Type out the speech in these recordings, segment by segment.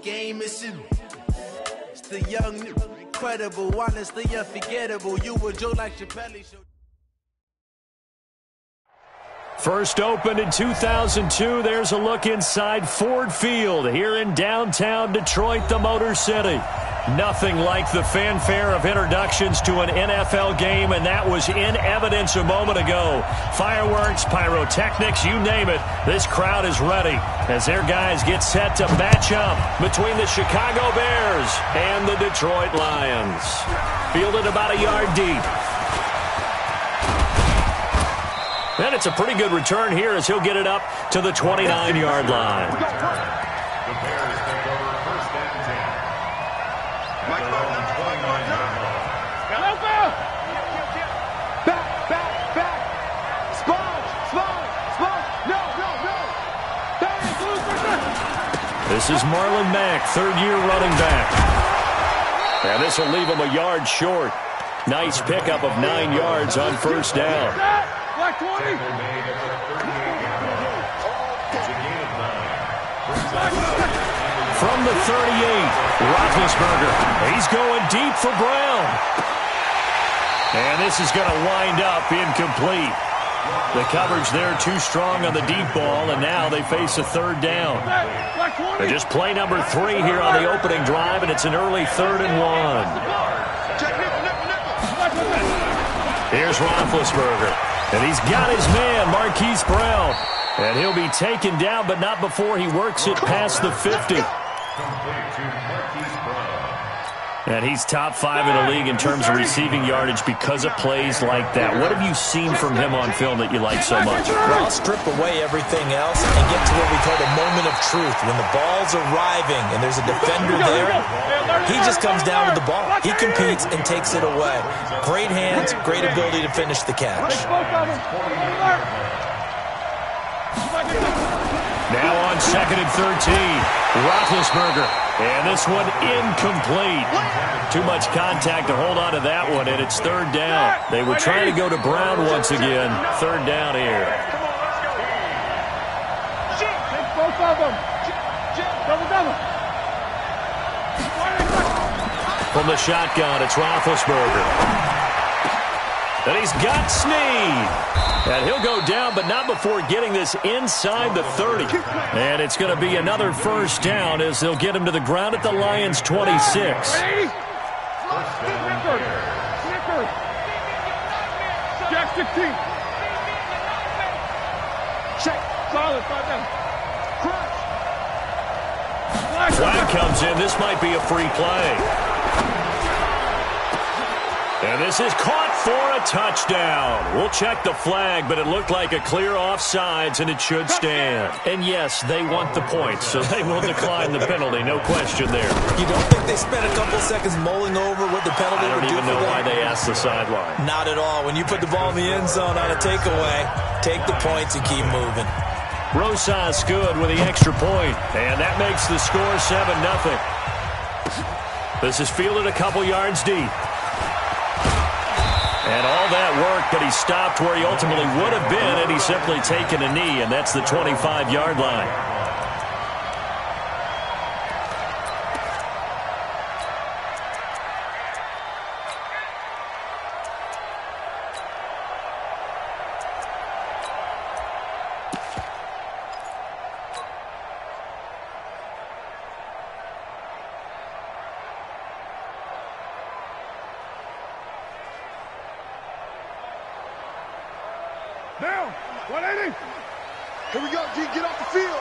game is you. It's the young, incredible, honestly unforgettable. You were Joe like Chappelle show. First opened in 2002. There's a look inside Ford Field here in downtown Detroit, the Motor City. Nothing like the fanfare of introductions to an NFL game, and that was in evidence a moment ago. Fireworks, pyrotechnics, you name it. This crowd is ready as their guys get set to match up between the Chicago Bears and the Detroit Lions. Fielded about a yard deep. And it's a pretty good return here as he'll get it up to the 29-yard line. The Bears take over first and 10. Back. No. This is Marlon Mack, third-year running back. And this will leave him a yard short. Nice pickup of 9 yards on first down. Black 20. From the 38, Roethlisberger. He's going deep for Brown. And this is going to wind up incomplete. The coverage there too strong on the deep ball, and now they face a third down. And just play number 3 here on the opening drive, and it's an early 3rd and 1. Here's Roethlisberger. And he's got his man, Marquise Brown. And he'll be taken down, but not before he works it past the 50. And he's top 5 in the league in terms of receiving yardage because of plays like that. What have you seen from him on film that you like so much? Well, I'll strip away everything else and get to what we call a moment of truth. When the ball's arriving and there's a defender there, he just comes down with the ball. He competes and takes it away. Great hands, great ability to finish the catch. Now on 2nd and 13, Roethlisberger. And this one incomplete. Too much contact to hold on to that one, and it's 3rd down. They were trying to go to Brown once again. 3rd down here. Both of them. Double. From the shotgun, it's Roethlisberger. And he's got Snead. And he'll go down, but not before getting this inside the 30. And it's going to be another first down as they'll get him to the ground at the Lions' 26. Snicker. Jack 16. Check. Solid. 5 down. Crash. Flag comes in. This might be a free play. And this is caught for a touchdown. We'll check the flag, but it looked like a clear offsides, and it should stand. And yes, they want the points, so they will decline the penalty. No question there. You don't think they spent a couple seconds mulling over what the penalty would do for them? I don't even know why they asked the sideline. Not at all. When you put the ball in the end zone on a takeaway, take the points and keep moving. Rosas good with the extra point, and that makes the score 7-0. This is fielded a couple yards deep. And all that work, but he stopped where he ultimately would have been, and he's simply taken a knee, and that's the 25-yard line. Down. 180. Here we go, G. Get off the field.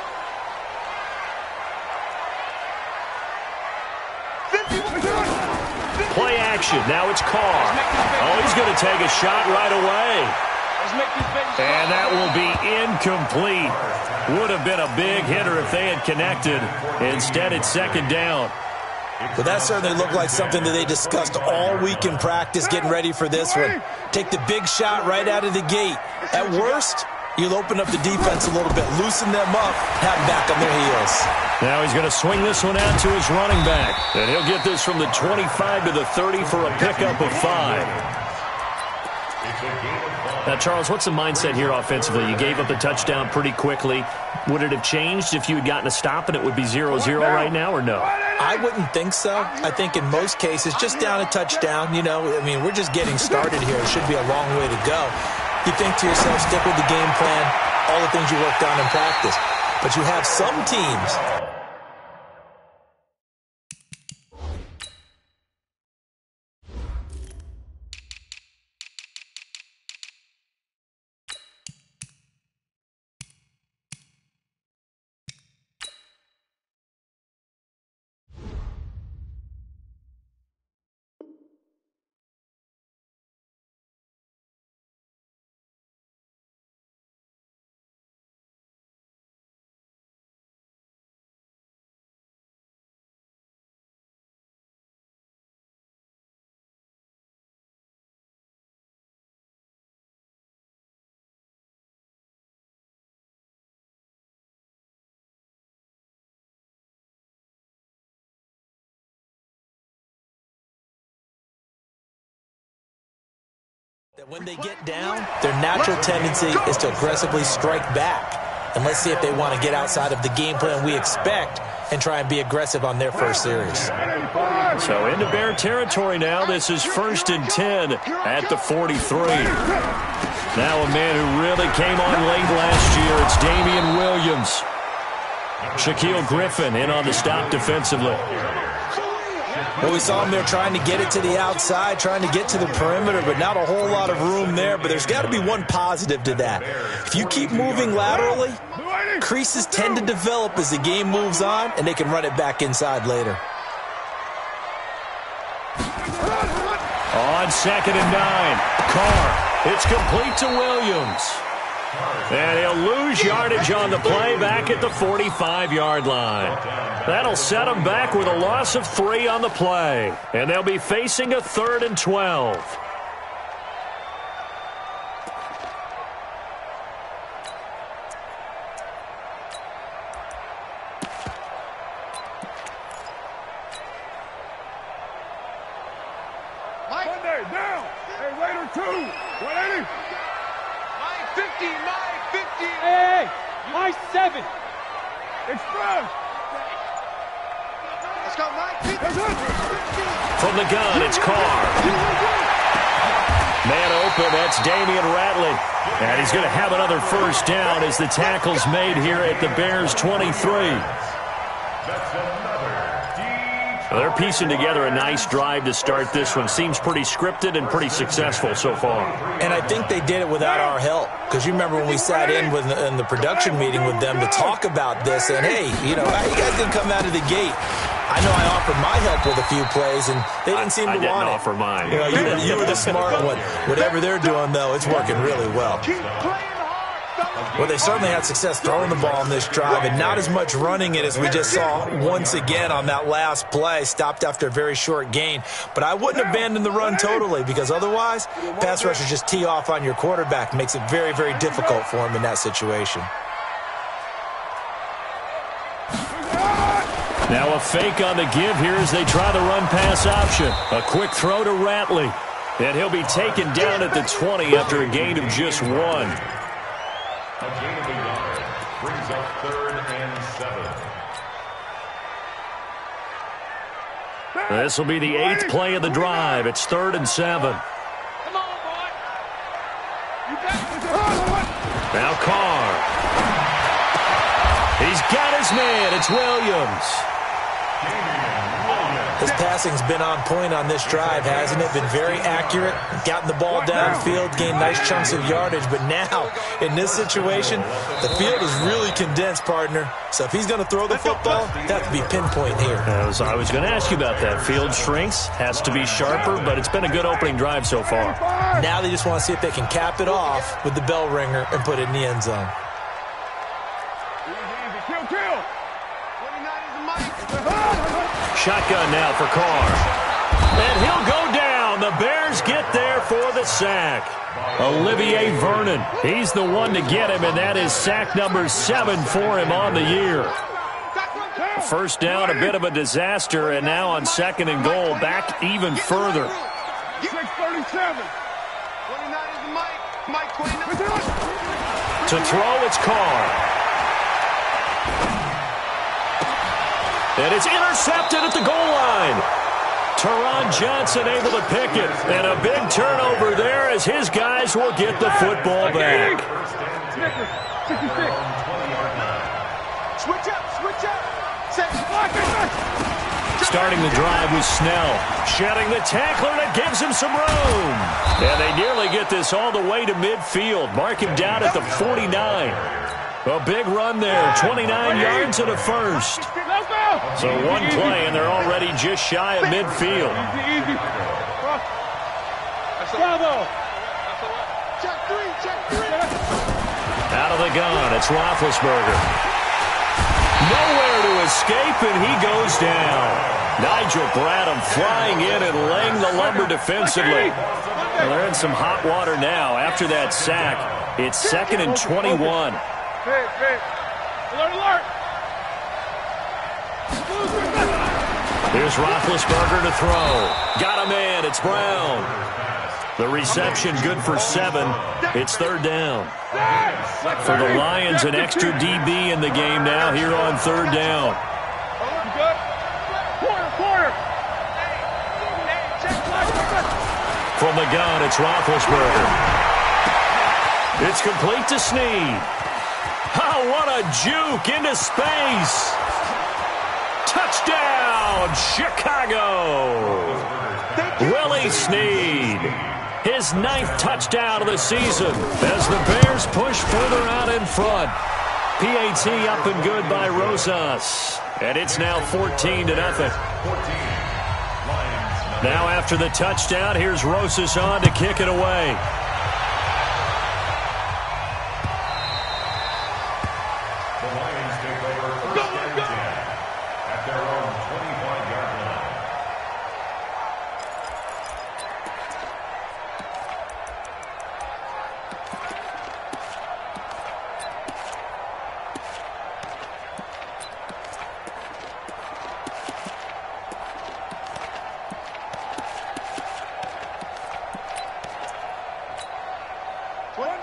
50. Play action. Now it's Carr. Oh, he's going to take a shot right away. And that will be incomplete. Would have been a big hitter if they had connected. Instead, it's 2nd down. But that certainly looked like something that they discussed all week in practice getting ready for this one. Take the big shot right out of the gate. At worst, you'll open up the defense a little bit, loosen them up, have them back on their heels. Now he's going to swing this one out to his running back. And he'll get this from the 25 to the 30 for a pickup of 5. It's a game of 5. Now, Charles, what's the mindset here offensively? You gave up the touchdown pretty quickly. Would it have changed if you had gotten a stop and it would be 0-0 right now, or no? I wouldn't think so. I think in most cases, just down a touchdown, I mean, we're just getting started here. It should be a long way to go. You think to yourself, stick with the game plan, all the things you worked on in practice. But you have some teams. That when they get down, their natural tendency is to aggressively strike back. And let's see if they want to get outside of the game plan we expect and try and be aggressive on their first series. So into Bear territory now. This is 1st and 10 at the 43. Now a man who really came on late last year. It's Damian Williams. Shaquille Griffin in on the stop defensively. Well, we saw him there trying to get it to the outside, trying to get to the perimeter, but not a whole lot of room there. But there's got to be one positive to that. If you keep moving laterally, creases tend to develop as the game moves on, and they can run it back inside later. On 2nd and 9, Carr. It's complete to Williams. And he'll lose yardage on the play back at the 45-yard line. That'll set them back with a loss of 3 on the play. And they'll be facing a 3rd and 12. Monday, down. Hey, Raider 2. 180. My 50, my 50. Hey, my 7. Express. Let's go, Mike. From the gun, it's Carr. Man open, that's Damian Ratley. And he's going to have another first down as the tackle's made here at the Bears' 23. Well, they're piecing together a nice drive to start this one. Seems pretty scripted and pretty successful so far. And I think they did it without our help. Because you remember when we sat in the production meeting with them to talk about this, and hey, you guys didn't come out of the gate. I know I offered my help with a few plays, and they didn't seem to want it. I didn't offer mine. You were the smart one. Whatever they're doing, though, it's working really well. Well, they certainly had success throwing the ball on this drive, and not as much running it as we just saw once again on that last play. Stopped after a very short gain. But I wouldn't abandon the run totally, because otherwise, pass rushers just tee off on your quarterback. Makes it very, very difficult for him in that situation. Now a fake on the give here as they try the run-pass option. A quick throw to Ratley. And he'll be taken down at the 20 after a gain of just 1. A gain of a yard brings up 3rd and 7. This will be the 8th play of the drive. It's 3rd and 7. Come on, boy. Now Carr. He's got his man. It's Williams. His passing's been on point on this drive, hasn't it? Been very accurate, gotten the ball downfield, gained nice chunks of yardage. But now, in this situation, the field is really condensed, partner. So if he's going to throw the football, it has to be pinpoint here. I was going to ask you about that. Field shrinks, has to be sharper, but it's been a good opening drive so far. Now they just want to see if they can cap it off with the bell ringer and put it in the end zone. Kill. Shotgun now for Carr. And he'll go down. The Bears get there for the sack. Olivier Vernon. He's the one to get him, and that is sack number 7 for him on the year. First down, a bit of a disaster, and now on 2nd and goal, back even further. 6:37. 29 is the mic. To throw, it's Carr. And it's intercepted at the goal line. Teron Johnson able to pick it. And a big turnover there as his guys will get the football back. Switch up. Starting the drive was Snell. Shedding the tackler that gives him some room. And they nearly get this all the way to midfield. Mark him down at the 49. A big run there. 29 yards and a first. So one play, and they're already just shy of midfield. Easy. Bravo. Check three. Out of the gun, it's Roethlisberger. Nowhere to escape, and he goes down. Nigel Bradham flying in and laying the lumber defensively. Well, they're in some hot water now. After that sack, it's 2nd and 21. Alert. Here's Roethlisberger to throw. Got him in. It's Brown. The reception good for 7. It's 3rd down. For the Lions, an extra DB in the game now here on 3rd down. Quarter. From the gun, it's Roethlisberger. It's complete to Snead. Oh, what a juke into space. Touchdown, Chicago. Willie Snead. His 9th touchdown of the season as the Bears push further out in front. PAT up and good by Rosas. And it's now 14-0. Now after the touchdown, here's Rosas on to kick it away. The Lions take over first and 10 at their own 25-yard line.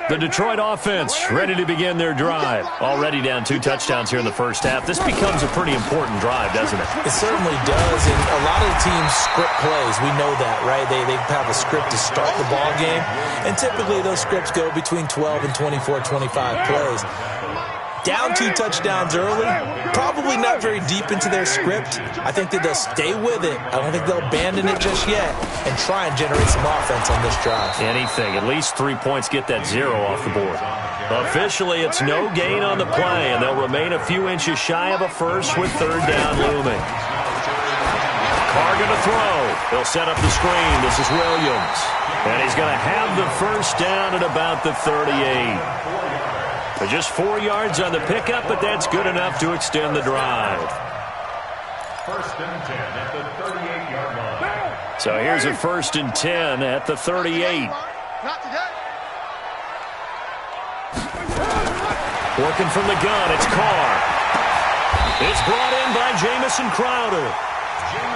The Detroit offense ready to begin their drive. Already down 2 touchdowns here in the first half. This becomes a pretty important drive, doesn't it? It certainly does, and a lot of the teams script plays. We know that, right? They have a script to start the ball game, and typically those scripts go between 12 and 24, 25 plays. Down 2 touchdowns early, probably not very deep into their script. I think that they'll stay with it. I don't think they'll abandon it just yet and try and generate some offense on this drive. Anything. At least 3 points get that 0 off the board. Officially, it's no gain on the play, and they'll remain a few inches shy of a first with 3rd down looming. Carr going to throw. He'll set up the screen. This is Williams. And he's going to have the first down at about the 38. Just 4 yards on the pickup, but that's good enough to extend the drive. First and 10 at the 38-yard line. So here's a 1st and 10 at the 38. Working from the gun, it's Carr. It's brought in by Jamison Crowder.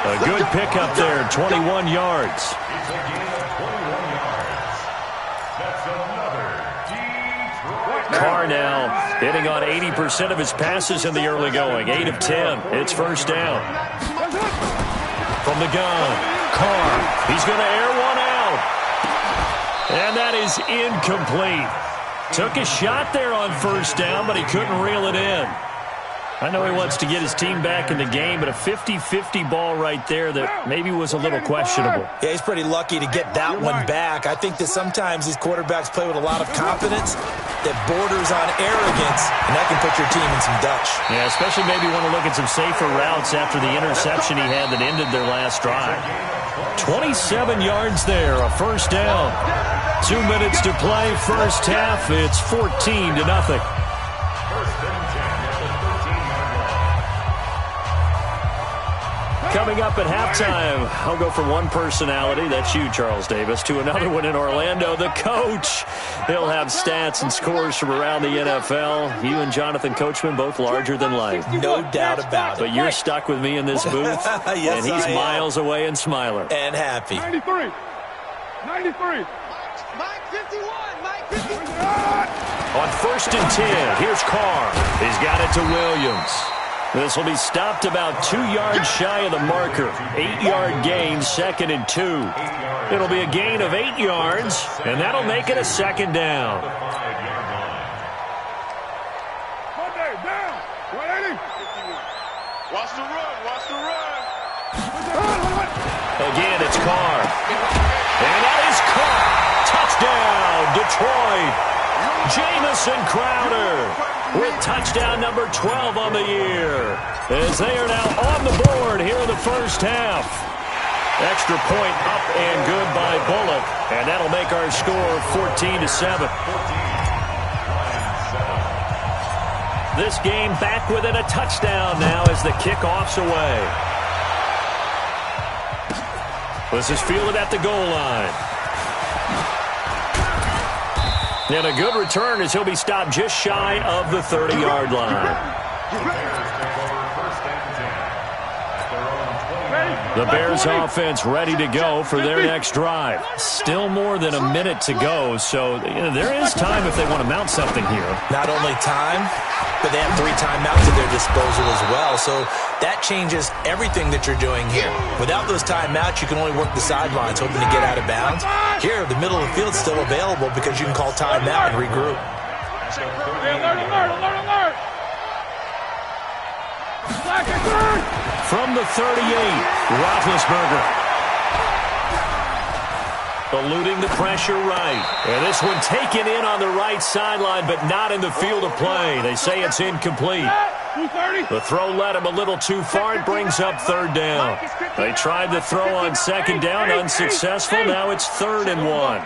A good pickup there, 21 yards. It's a gain of 21 yards. That's another Detroit. Carr now hitting on 80% of his passes in the early going. 8 of 10. It's 1st down. From the gun, Carr. He's going to air one out. And that is incomplete. Took a shot there on 1st down, but he couldn't reel it in. I know he wants to get his team back in the game, but a 50-50 ball right there that maybe was a little questionable. Yeah, he's pretty lucky to get that one back. I think that sometimes these quarterbacks play with a lot of confidence that borders on arrogance, and that can put your team in some Dutch. Yeah, especially maybe want to look at some safer routes after the interception he had that ended their last drive. 27 yards there, a 1st down. 2 minutes to play, first half. It's 14-0. Coming up at halftime, I'll go from one personality, that's you, Charles Davis, to another one in Orlando, the coach. He'll have stats and scores from around the NFL. You and Jonathan Coachman, both larger than life. No doubt about it. But you're stuck with me in this booth, yes, and he's miles away and smiling. And happy. 93. On 1st and 10, here's Carr. He's got it to Williams. This will be stopped about 2 yards shy of the marker. 8-yard gain, 2nd and 2. It'll be a gain of 8 yards, and that'll make it a 2nd down. Watch the run, watch the run. Again, it's Carr. And that is caught. Touchdown, Detroit. Jamison Crowder with touchdown number 12 on the year, as they are now on the board here in the first half. Extra point up and good by Bullock, and that'll make our score 14-7. This game back within a touchdown now as the kickoff's away. This is fielded at the goal line. And a good return as he'll be stopped just shy of the 30-yard line. The Bears offense ready to go for their next drive. Still more than a minute to go, so there is time if they want to mount something here. Not only time, but they have 3 timeouts at their disposal as well, so that changes everything that you're doing here. Without those timeouts, you can only work the sidelines, hoping to get out of bounds. Here, the middle of the field's still available because you can call timeout and regroup. Alert! From the 38, Roethlisberger. Eluding the pressure right. And this one taken in on the right sideline, but not in the field of play. They say it's incomplete. The throw led him a little too far. It brings up 3rd down. They tried to throw on 2nd down, unsuccessful. Now it's 3rd and 1.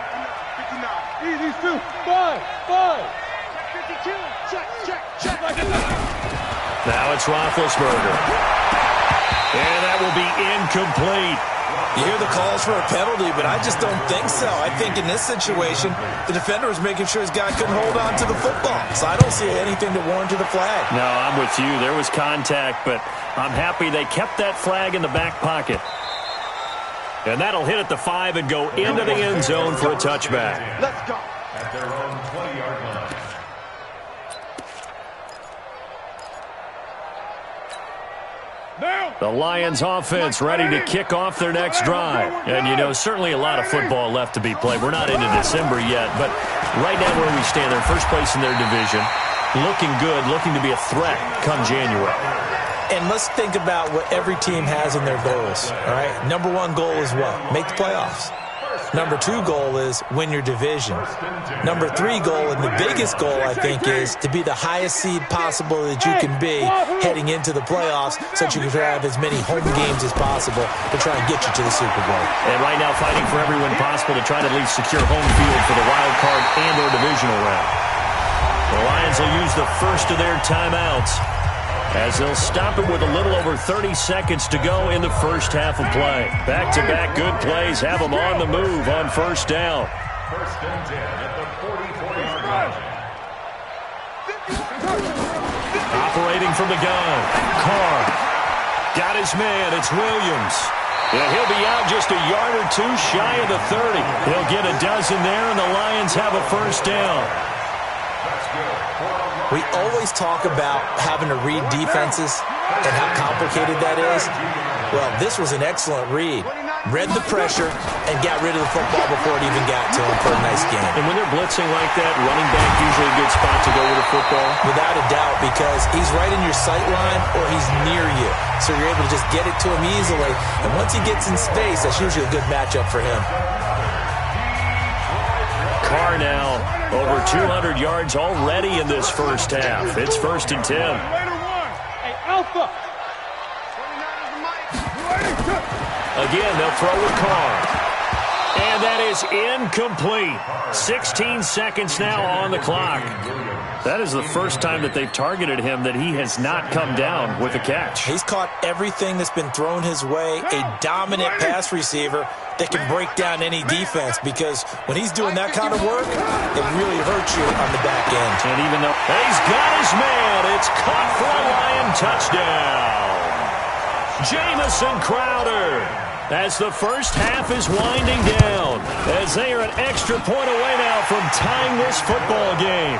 Easy, 2, 5. 52, check. Now it's Roethlisberger. And that will be incomplete. You hear the calls for a penalty, but I just don't think so. I think in this situation, the defender was making sure his guy couldn't hold on to the football. So I don't see anything to warrant the flag. No, I'm with you. There was contact, but I'm happy they kept that flag in the back pocket. And that'll hit at the 5 and go into the end zone for a touchback. Let's go. At their own 20-yard line. The Lions offense ready to kick off their next drive. And, you know, certainly a lot of football left to be played. We're not into December yet, but right now where we stand, they're first place in their division. Looking good, looking to be a threat come January. And let's think about what every team has in their goals, all right? Number 1 goal is what? Make the playoffs. Number 2 goal is win your division. Number 3 goal, and the biggest goal, I think, is to be the highest seed possible that you can be heading into the playoffs so that you can have as many home games as possible to try and get you to the Super Bowl. And right now fighting for every win possible to try to at least secure home field for the wild card and or divisional round. The Lions will use the first of their timeouts as they'll stop it with a little over 30 seconds to go in the first half of play. Back-to-back good plays have them on the move on 1st down. 1st and 10 at the 44-yard line. Operating from the gun, Carr got his man. It's Williams. And he'll be out just a yard or 2 shy of the 30. He'll get a dozen there, and the Lions have a 1st down. We always talk about having to read defenses and how complicated that is. Well, this was an excellent read. Read the pressure and got rid of the football before it even got to him for a nice game. And when they're blitzing like that, running back usually a good spot to go with the football? Without a doubt, because he's right in your sight line or he's near you. So you're able to just get it to him easily. And once he gets in space, that's usually a good matchup for him. Carr now over 200 yards already in this first half. It's 1st and 10. Hey, Alpha. Again, they'll throw with Carr. And that is incomplete. 16 seconds now on the clock. That is the first time that they've targeted him that he has not come down with a catch. He's caught everything that's been thrown his way. A dominant pass receiver that can break down any defense, because when he's doing that kind of work, it really hurts you on the back end. And even though he's got his man, it's caught for a Lion touchdown. Jamison Crowder. as the first half is winding down, as they are an extra point away now from tying this football game.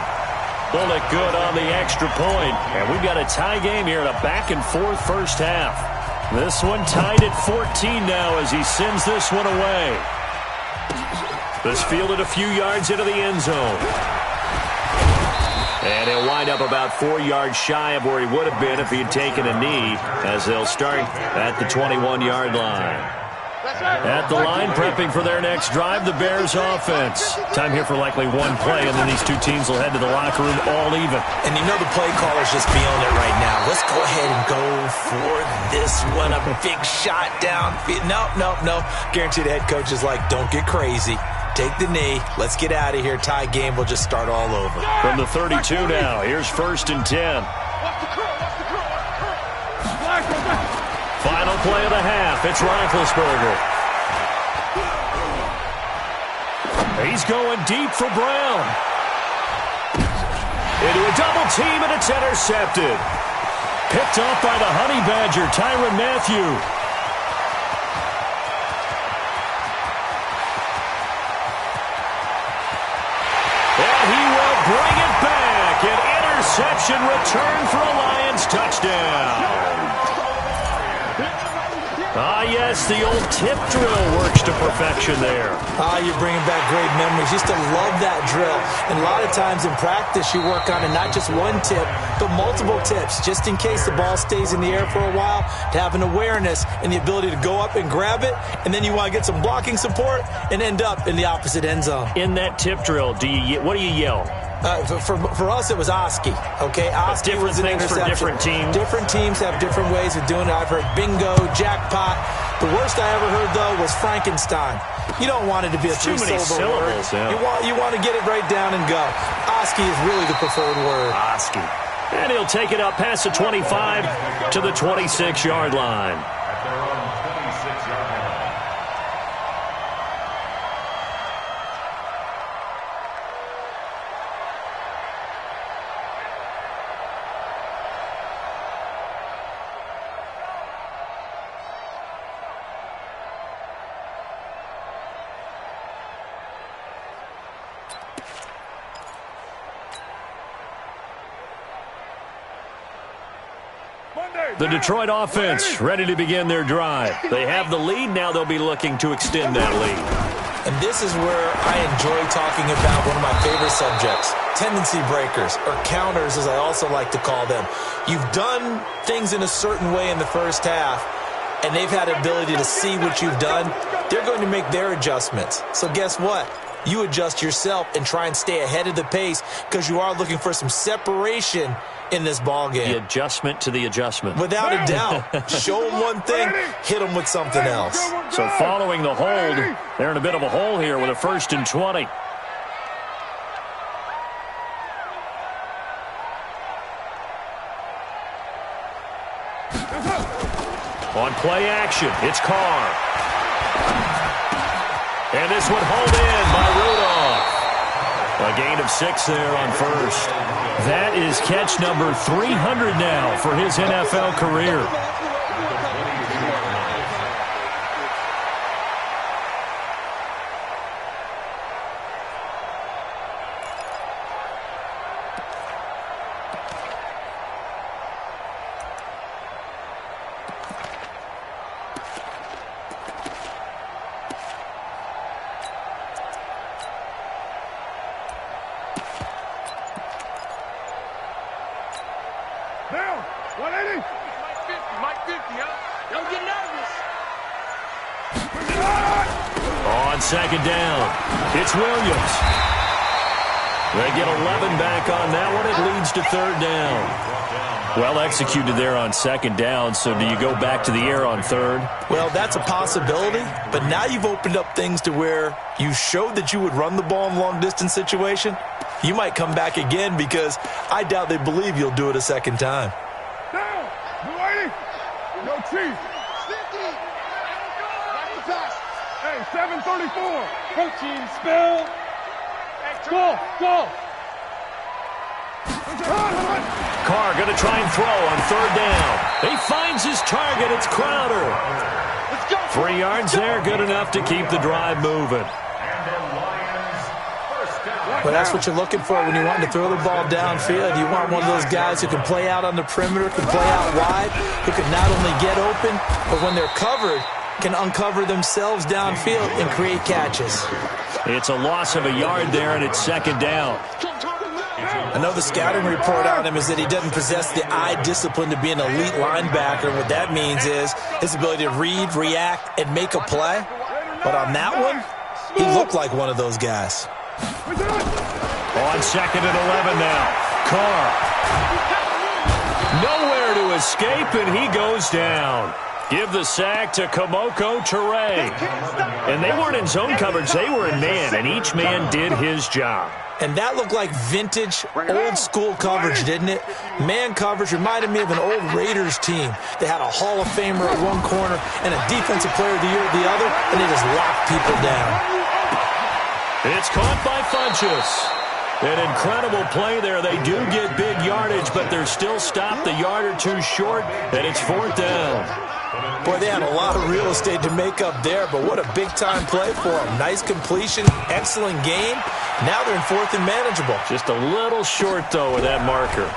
Pulled it good on the extra point, and we've got a tie game here in a back-and-forth first half. This one tied at 14 now as he sends this one away. This fielded a few yards into the end zone. And he'll wind up about 4 yards shy of where he would have been if he had taken a knee, as they'll start at the 21-yard line. At the line, prepping for their next drive, the Bears offense. Time here for likely one play, and then these two teams will head to the locker room all even. And you know the play caller's just feeling it right now. Let's go ahead and go for this one. A big shot down. No. Guarantee the head coach is like, don't get crazy. Take the knee. Let's get out of here. Tie game will just start all over. From the 32 now, here's 1st and 10. Final play of the half. It's Roethlisberger. He's going deep for Brown. Into a double team, and it's intercepted. Picked off by the Honey Badger, Tyrann Mathieu. And he will bring it back. An interception return for a Lions touchdown. Yes, the old tip drill works to perfection there. You're bringing back great memories. Used to love that drill. And a lot of times in practice, you work on it, not just one tip, but multiple tips, just in case the ball stays in the air for a while, to have an awareness and the ability to go up and grab it, and then you want to get some blocking support and end up in the opposite end zone. In that tip drill, what do you yell? For us, it was Oski. Okay, Oski was an interception. For different teams. Different teams have different ways of doing it. I've heard bingo, jackpot. The worst I ever heard, though, was Frankenstein. You don't want it to be a three-syllable word. Yeah. You want to get it right down and go. Oski is really the preferred word. Oski. And he'll take it up past the 25 to the 26-yard line. At their own 26-yard line. The Detroit offense ready to begin their drive. They have the lead. Now they'll be looking to extend that lead. And this is where I enjoy talking about one of my favorite subjects, tendency breakers, or counters as I also like to call them. You've done things in a certain way in the first half, and they've had the ability to see what you've done. They're going to make their adjustments. So guess what? You adjust yourself and try and stay ahead of the pace because you are looking for some separation in this ball game. The adjustment to the adjustment. Without a doubt. Show them one thing, hit them with something else. So following the hold, they're in a bit of a hole here with a 1st and 20. On play action, it's Carr. And this one hauled in by Rudolph. A gain of 6 there on 1st. That is catch number 300 now for his NFL career. Down. 180. Mike 50, huh? Don't get nervous. On 2nd down, it's Williams. They get 11 back on that one. It leads to 3rd down. Well executed there on 2nd down, so do you go back to the air on 3rd? Well, that's a possibility, but now you've opened up things to where you showed that you would run the ball in a long-distance situation. You might come back again because I doubt they believe you'll do it a 2nd time. Down. 280. No chief. 50. Hey, 734. Go, team. Spell. Go. Carr going to try and throw on 3rd down. He finds his target. It's Crowder. Let's go. 3 yards there, good enough to keep the drive moving. Well, that's what you're looking for when you want to throw the ball downfield. You want one of those guys who can play out on the perimeter, can play out wide, who can not only get open, but when they're covered, can uncover themselves downfield and create catches. It's a loss of a yard there, and it's second down. I know the scouting report on him is that he doesn't possess the eye discipline to be an elite linebacker. What that means is his ability to read, react, and make a play. But on that one, he looked like one of those guys. On second and 11 now. Carr. Nowhere to escape, and he goes down. Give the sack to Kamoko Toure. And they weren't in zone coverage. They were in man, and each man did his job. And that looked like vintage, old-school coverage, didn't it? Man coverage reminded me of an old Raiders team. They had a Hall of Famer at one corner and a Defensive Player of the Year at the other, and they just locked people down. It's caught by Funchess. An incredible play there. They do get big yardage, but they're still stopped a yard or two short, and it's fourth down. Boy, they had a lot of real estate to make up there, but what a big-time play for them. Nice completion, excellent game. Now they're in fourth and manageable. Just a little short, though, with that marker.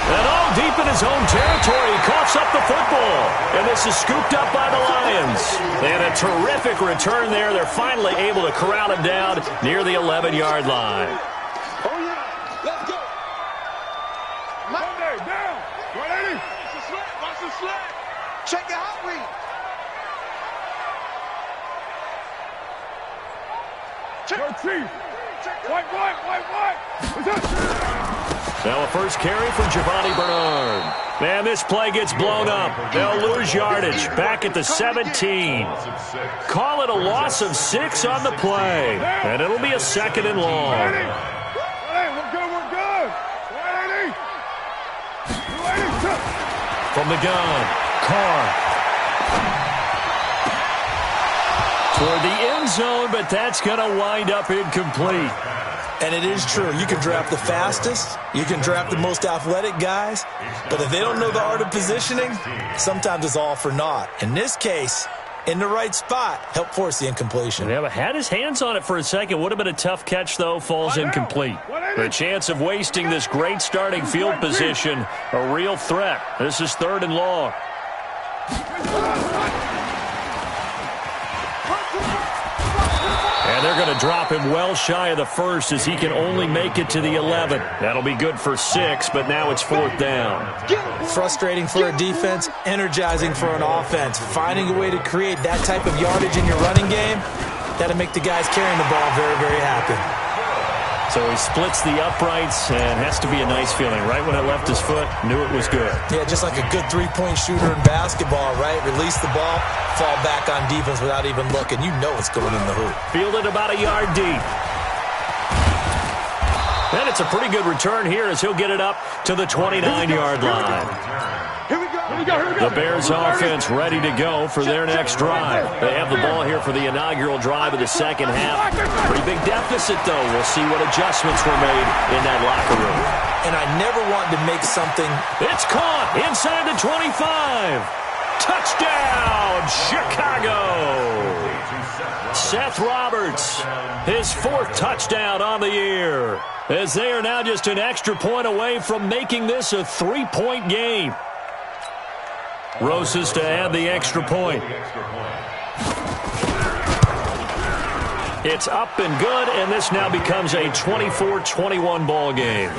And all deep in his own territory, he coughs up the football. And this is scooped up by the Lions. They had a terrific return there. They're finally able to corral him down near the 11-yard line. Oh, yeah. Let's go. Monday, down. 180. Watch the sled. Watch the sled. Check it out, Reed. Yo, Chief. White. What's up? Now a first carry from Giovanni Bernard. Man, this play gets blown up. They'll lose yardage. Back at the 17. Call it a loss of 6 on the play. And it'll be a second and long. Hey, we're good. 180. 280. From the gun, Carr. Toward the end zone, but that's going to wind up incomplete. And it is true. You can draft the fastest. You can draft the most athletic guys. But if they don't know the art of positioning, sometimes it's all for naught. In this case, in the right spot, helped force the incompletion. Yeah, but had his hands on it for a second. Would have been a tough catch, though. Falls incomplete. The chance of wasting this great starting field position, a real threat. This is third and long. And they're going to drop him well shy of the first as he can only make it to the 11. That'll be good for 6, but now it's fourth down. Frustrating for a defense, energizing for an offense. Finding a way to create that type of yardage in your running game, that'll make the guys carrying the ball very, very happy. So he splits the uprights, and has to be a nice feeling. Right when it left his foot, knew it was good. Yeah, just like a good three-point shooter in basketball, right? Release the ball, fall back on defense without even looking. You know it's going in the hoop. Fielded about a yard deep. And it's a pretty good return here as he'll get it up to the 29-yard line. Here we go. The Bears offense ready to go for their next drive. They have the ball here for the inaugural drive of the second half. Pretty big deficit, though. We'll see what adjustments were made in that locker room. And I never wanted to make something. It's caught inside the 25. Touchdown, Chicago. Seth Roberts, his 4th touchdown on the year, as they are now just an extra point away from making this a 3-point game. Rosas to add the extra point. It's up and good, and this now becomes a 24-21 ball game.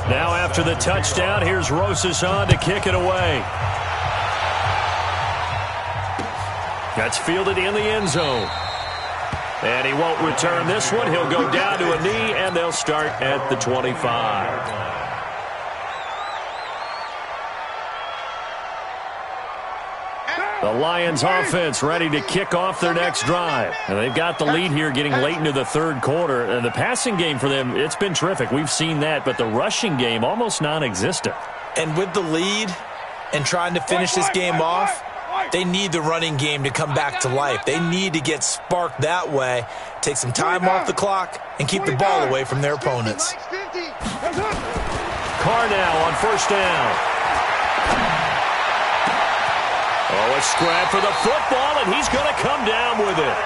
Now after the touchdown, here's Rosas on to kick it away. That's fielded in the end zone. And he won't return this one. He'll go down to a knee, and they'll start at the 25. The Lions offense ready to kick off their next drive. And they've got the lead here getting late into the third quarter. And the passing game for them, it's been terrific. We've seen that, but the rushing game almost non-existent. And with the lead and trying to finish this game off, they need the running game to come back to life. They need to get sparked that way, take some time off the clock, and keep the ball away from their opponents. Carr now on first down. Oh, a scrap for the football, and he's going to come down with it.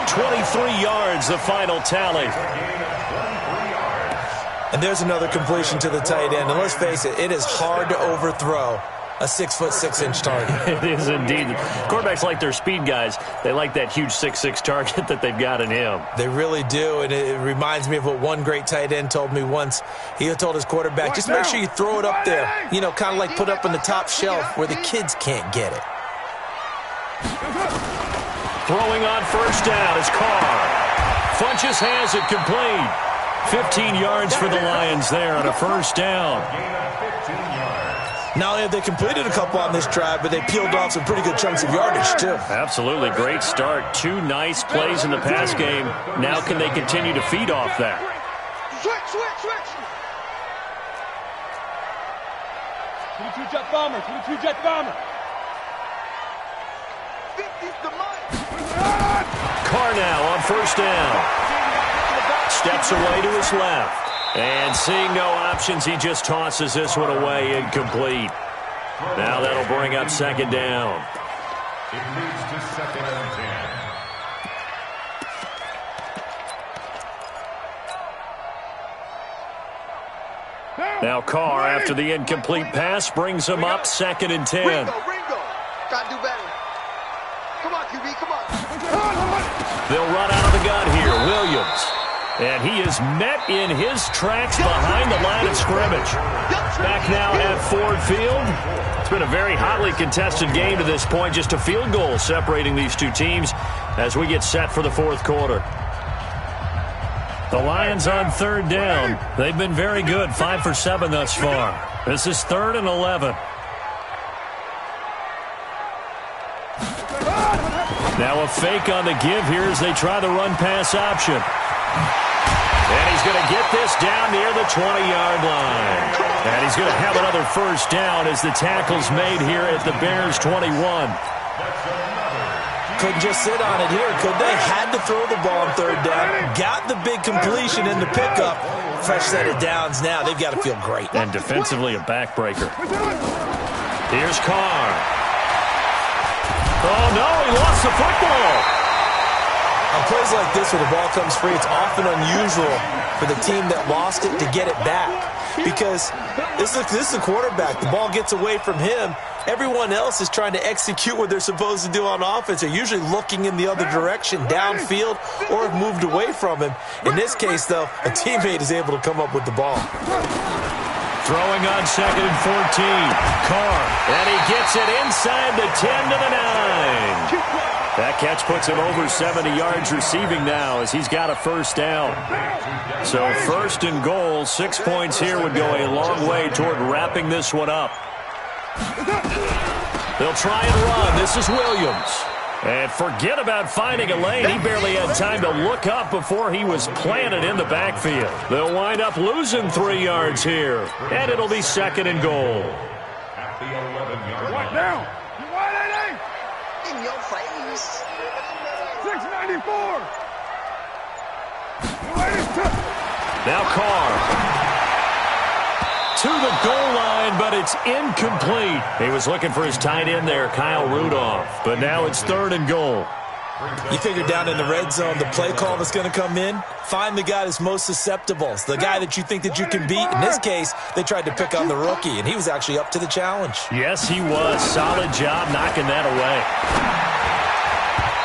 23 yards, the final tally. And there's another completion to the tight end. And let's face it, it is hard to overthrow a 6'6" target. It is indeed. Quarterbacks like their speed guys. They like that huge 6'6" target that they've got in him. They really do, and it reminds me of what one great tight end told me once. He told his quarterback, just make sure you throw it up there. You know, kind of like put up on the top shelf where the kids can't get it. Throwing on first down is Carr. Funches has it complete. 15 yards for the Lions there on a first down. Not only have they completed a couple on this drive, but they peeled off some pretty good chunks of yardage, too. Absolutely. Great start. 2 nice plays in the pass game. Now can they continue to feed off that? Switch. 22-jet bomber, 22-jet bomber. 50's the mic. Carr now on first down. Steps away to his left. And seeing no options, he just tosses this one away, incomplete. Now that'll bring up second down. It leads to 2nd and 10. Now Carr, after the incomplete pass, brings him up 2nd and 10. Ringo. Gotta do better. Come on, QB, come on. They'll run out of the gun here. Williams. And he is met in his tracks behind the line of scrimmage. Back now at Ford Field. It's been a very hotly contested game to this point. Just a field goal separating these two teams as we get set for the fourth quarter. The Lions on third down. They've been very good. 5 for 7 thus far. This is 3rd and 11. Now a fake on the give here as they try the run-pass option. And he's going to get this down near the 20-yard line. And he's going to have another first down as the tackle's made here at the Bears' 21. Couldn't just sit on it here, could they? Had to throw the ball on third down. Got the big completion in the pickup. Fresh set of downs now. They've got to feel great. And defensively, a backbreaker. Here's Carr. Oh, no, he lost the football. On plays like this where the ball comes free, it's often unusual for the team that lost it to get it back. Because this is the quarterback. The ball gets away from him. Everyone else is trying to execute what they're supposed to do on offense. They're usually looking in the other direction, downfield, or have moved away from him. In this case, though, a teammate is able to come up with the ball. Throwing on 2nd and 14. Carr. And he gets it inside the 10 to the 9. That catch puts him over 70 yards receiving now as he's got a first down. So 1st and goal, 6 points here would go a long way toward wrapping this one up. They'll try and run. This is Williams. And forget about finding a lane. He barely had time to look up before he was planted in the backfield. They'll wind up losing 3 yards here. And it'll be 2nd and goal. At the 11-yard line. Down. UGOINH8ME's. In your face. 694. Now Carr. To the goal line, but it's incomplete. He was looking for his tight end there, Kyle Rudolph. But now it's 3rd and goal. You figure down in the red zone, the play call that's going to come in, find the guy that's most susceptible, the guy that you think that you can beat. In this case, they tried to pick on the rookie, and he was actually up to the challenge. Yes, he was. Solid job knocking that away.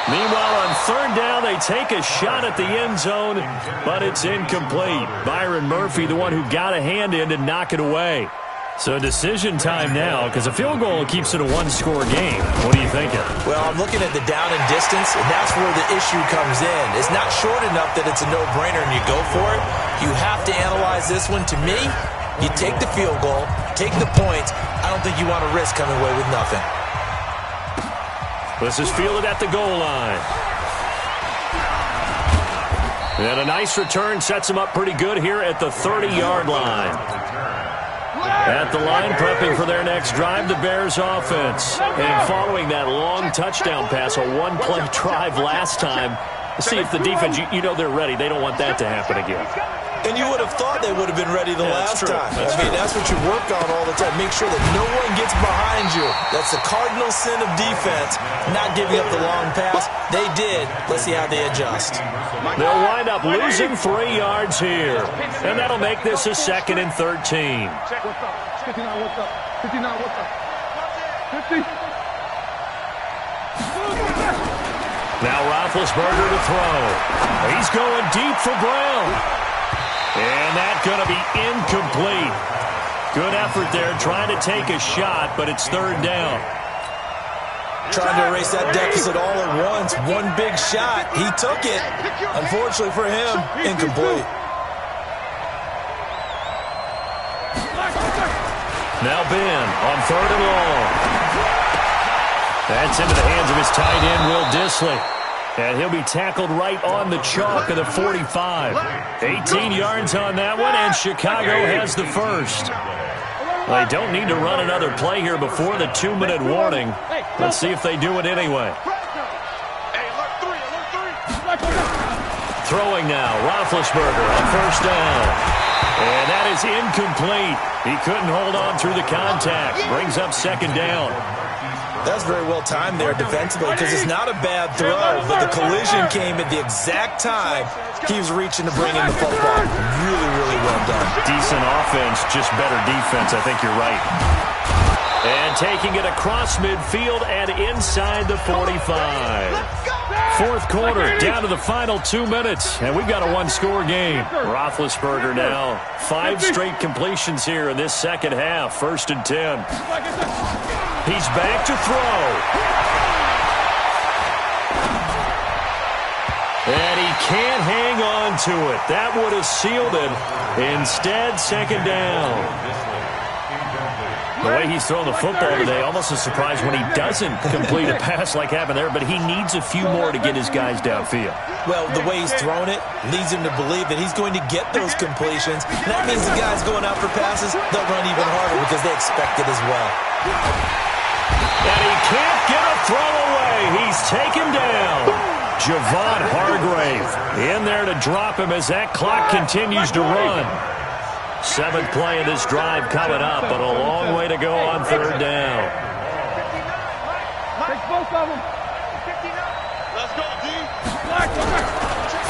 Meanwhile, on 3rd down, they take a shot at the end zone, but it's incomplete. Byron Murphy, the one who got a hand in to knock it away. So decision time now, because a field goal keeps it a one-score game. What are you thinking? Well, I'm looking at the down and distance, and that's where the issue comes in. It's not short enough that it's a no-brainer and you go for it. You have to analyze this one. To me, you take the field goal, take the points. I don't think you want to risk coming away with nothing. This is fielded at the goal line. And a nice return sets him up pretty good here at the 30-yard line. At the line, prepping for their next drive, the Bears offense. And following that long touchdown pass, a one-play drive last time, see if the defense, you know they're ready. They don't want that to happen again. And you would have thought they would have been ready the last time. That's what you work on all the time. Make sure that no one gets behind you. That's the cardinal sin of defense, not giving up the long pass. They did. Let's see how they adjust. They'll wind up losing 3 yards here. And that'll make this a 2nd and 13. What's up? 59, what's up? 59, what's up? 50. Now Roethlisberger to throw. He's going deep for Brown. And that's going to be incomplete. Good effort there trying to take a shot, but it's 3rd down. Trying to erase that deficit all at once. One big shot. He took it. Unfortunately for him, incomplete. Now Ben on 3rd and long. That's into the hands of his tight end, Will Dissly. And he'll be tackled right on the chalk of the 45. 18 yards on that one, and Chicago has the first. They don't need to run another play here before the 2-minute warning. Let's see if they do it anyway. Throwing now, Roethlisberger on 1st down. And that is incomplete. He couldn't hold on through the contact. Brings up 2nd down. That's very well timed there defensively because it's not a bad throw, but the collision came at the exact time he was reaching to bring in the football. Really, really well done. Decent offense, just better defense. I think you're right. And taking it across midfield and inside the 45. 4th quarter, down to the final 2 minutes, and we've got a 1-score game. Roethlisberger now, 5 straight completions here in this 2nd half. 1st and 10. He's back to throw. And he can't hang on to it. That would have sealed it. Instead, 2nd down. The way he's throwing the football today, almost a surprise when he doesn't complete a pass like happened there, but he needs a few more to get his guys downfield. Well, the way he's thrown it leads him to believe that he's going to get those completions. And that means the guys going out for passes, they'll run even harder because they expect it as well. And he can't get a throw away. He's taken down. Javon Hargrave in there to drop him as that clock continues to run. 7th play of this drive coming up, but a long way to go on 3rd down. Take both of them. Let's go, D.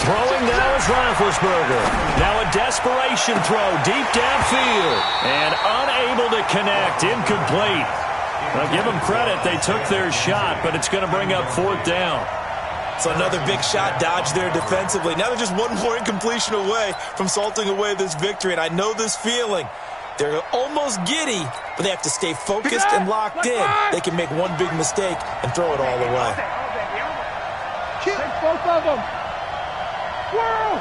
Throwing now is Roethlisberger. Now a desperation throw deep downfield. And unable to connect. Incomplete. Now give them credit. They took their shot, but it's going to bring up 4th down. So another big shot dodge there defensively. Now they're just one more incompletion away from salting away this victory. And I know this feeling. They're almost giddy, but they have to stay focused and locked in. They can make one big mistake and throw it all away. Take both of them. Whoa!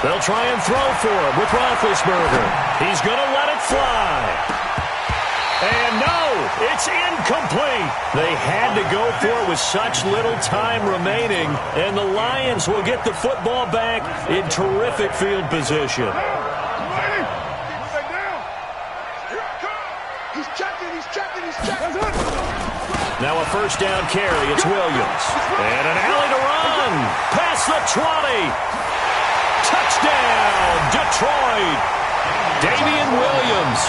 They'll try and throw for him with Roethlisberger. He's going to let it fly. And no, it's incomplete. They had to go for it with such little time remaining, and the Lions will get the football back in terrific field position. Now a 1st down carry. It's Williams. And an alley to run. Past the 20. Touchdown, Detroit. Damian Williams.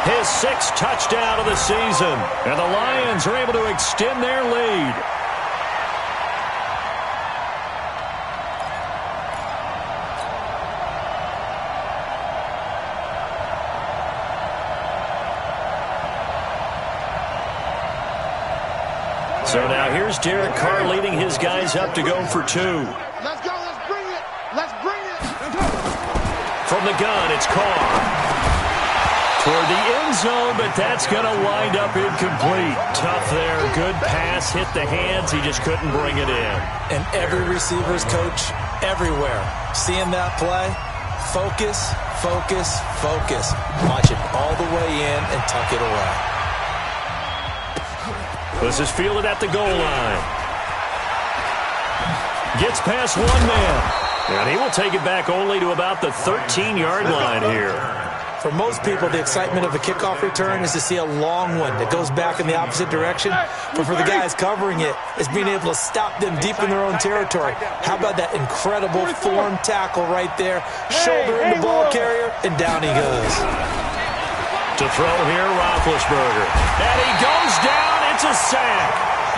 His 6th touchdown of the season. And the Lions are able to extend their lead. So now here's Derek Carr leading his guys up to go for 2. Let's go. Let's bring it. Let's bring it. From the gun, it's Carr. Toward the end zone, but that's going to wind up incomplete. Tough there. Good pass, hit the hands. He just couldn't bring it in. And every receiver's coach everywhere. Seeing that play, focus, focus, focus. Watch it all the way in and tuck it away. This is fielded at the goal line. Gets past one man. And he will take it back only to about the 13-yard line here. For most people, the excitement of a kickoff return is to see a long one that goes back in the opposite direction. But for the guys covering it, it's being able to stop them deep in their own territory. How about that incredible form tackle right there? Shoulder in the ball carrier, and down he goes. To throw here, Roethlisberger. And he goes down. It's a sack.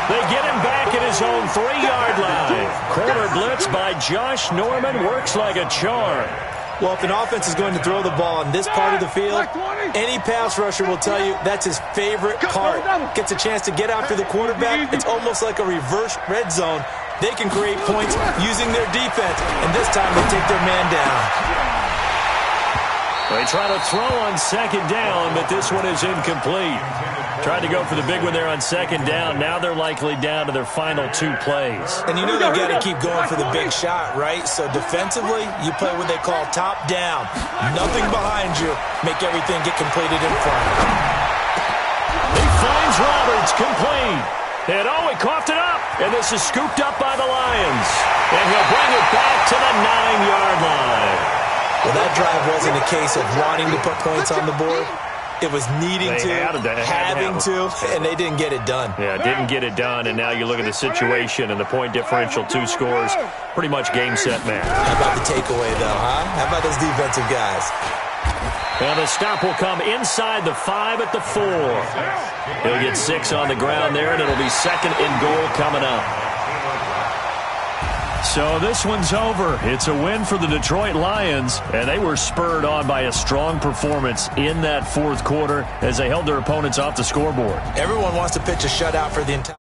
They get him back at his own 3-yard line. Corner blitz by Josh Norman works like a charm. Well, if an offense is going to throw the ball on this part of the field, any pass rusher will tell you that's his favorite part. Gets a chance to get after the quarterback. It's almost like a reverse red zone. They can create points using their defense, and this time they take their man down. They try to throw on second down, but this one is incomplete. Tried to go for the big one there on second down. Now they're likely down to their final 2 plays. And you know they've got to keep going for the big shot, right? So defensively, you play what they call top down. Nothing behind you. Make everything get completed in front. He finds Roberts, complete. And oh, he coughed it up. And this is scooped up by the Lions. And he'll bring it back to the 9-yard line. Well, that drive wasn't a case of wanting to put points on the board. It was needing to, having to, and they didn't get it done. Yeah, didn't get it done, and now you look at the situation and the point differential, 2 scores, pretty much game, set, match. How about the takeaway, though, huh? How about those defensive guys? Well, the stop will come inside the 5 at the 4. He'll get 6 on the ground there, and it'll be 2nd and goal coming up. So this one's over. It's a win for the Detroit Lions, and they were spurred on by a strong performance in that 4th quarter as they held their opponents off the scoreboard. Everyone wants to pitch a shutout for the entire